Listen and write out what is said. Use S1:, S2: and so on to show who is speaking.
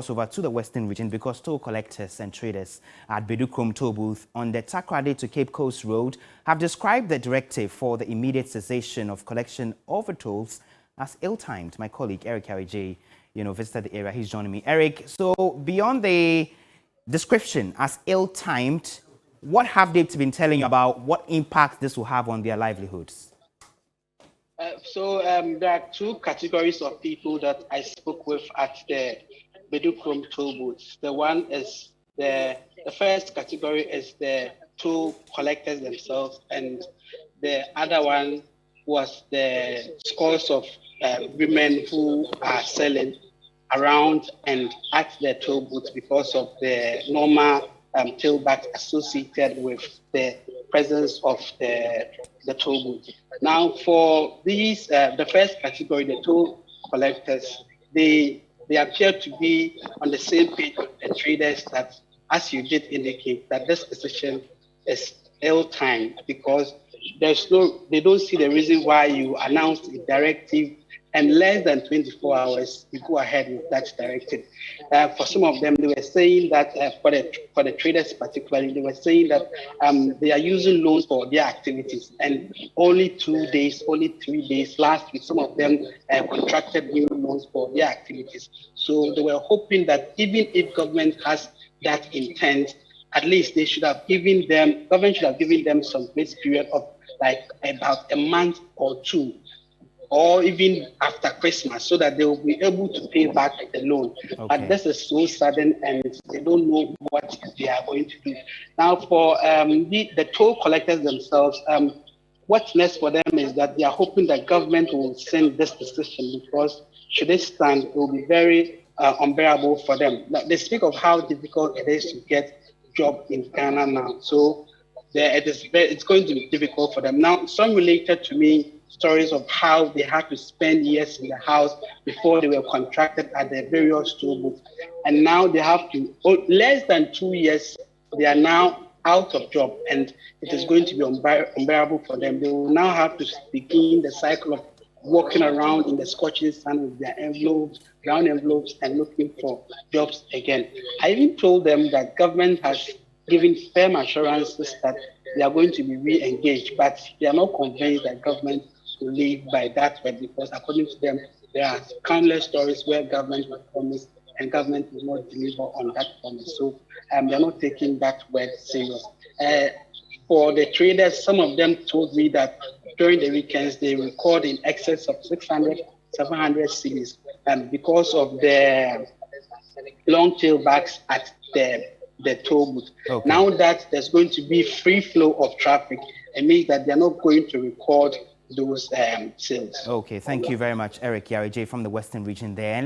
S1: Over to the Western region because toll collectors and traders at Bedukrom toll booth on the Takoradi to Cape Coast Road have described the directive for the immediate cessation of collection of tolls as ill-timed. My colleague Eric Harry visited the area. He's joining me. Eric, so beyond the description as ill-timed, what have they been telling you about what impact this will have on their livelihoods?
S2: There are two categories of people that I spoke with at the Bedukrom toll booths. The one is the first category is the toll collectors themselves, and the other one was the scores of women who are selling around and at the toll booth because of the normal tailback associated with the presence of the toll booth. Now, for these, the first category, the toll collectors, they appear to be on the same page with the traders that, as you did indicate, that this decision is ill-timed because they don't see the reason why you announced a directive and less than 24 hours you go ahead with that directive. For some of them, they were saying that for the traders particularly, they were saying that they are using loans for their activities, and only 2 days, only 3 days last week, some of them contracted new loans for their activities. So they were hoping that even if government has that intent, at least they should have government should have given them some grace period of like about a month or two, or even after Christmas, so that they will be able to pay back the loan. Okay. But this is so sudden, and they don't know what they are going to do. Now, for the toll collectors themselves, what's next for them is that they are hoping that government will send this decision, because should it stand, it will be very unbearable for them. Now, they speak of how difficult it is to get a job in Ghana now. So it's going to be difficult for them. Now, some related to me stories of how they had to spend years in the house before they were contracted at the various toll booths. And now they have to, less than 2 years, they are now out of job, and it is going to be unbearable for them. They will now have to begin the cycle of walking around in the scorching sun with their envelopes, brown envelopes, and looking for jobs again. I even told them that government has given firm assurances that they are going to be re-engaged, but they are not convinced that government will live by that word, because according to them, there are countless stories where government will promise and government will not deliver on that promise. So they are not taking that word serious. For the traders, some of them told me that during the weekends they record in excess of 600, 700 cedis, because of the long tailbacks at the toll booth. Okay. Now that there's going to be free flow of traffic, it means that they're not going to record those sales.
S1: Okay, thank you very much, Eric Yarije from the Western region there. And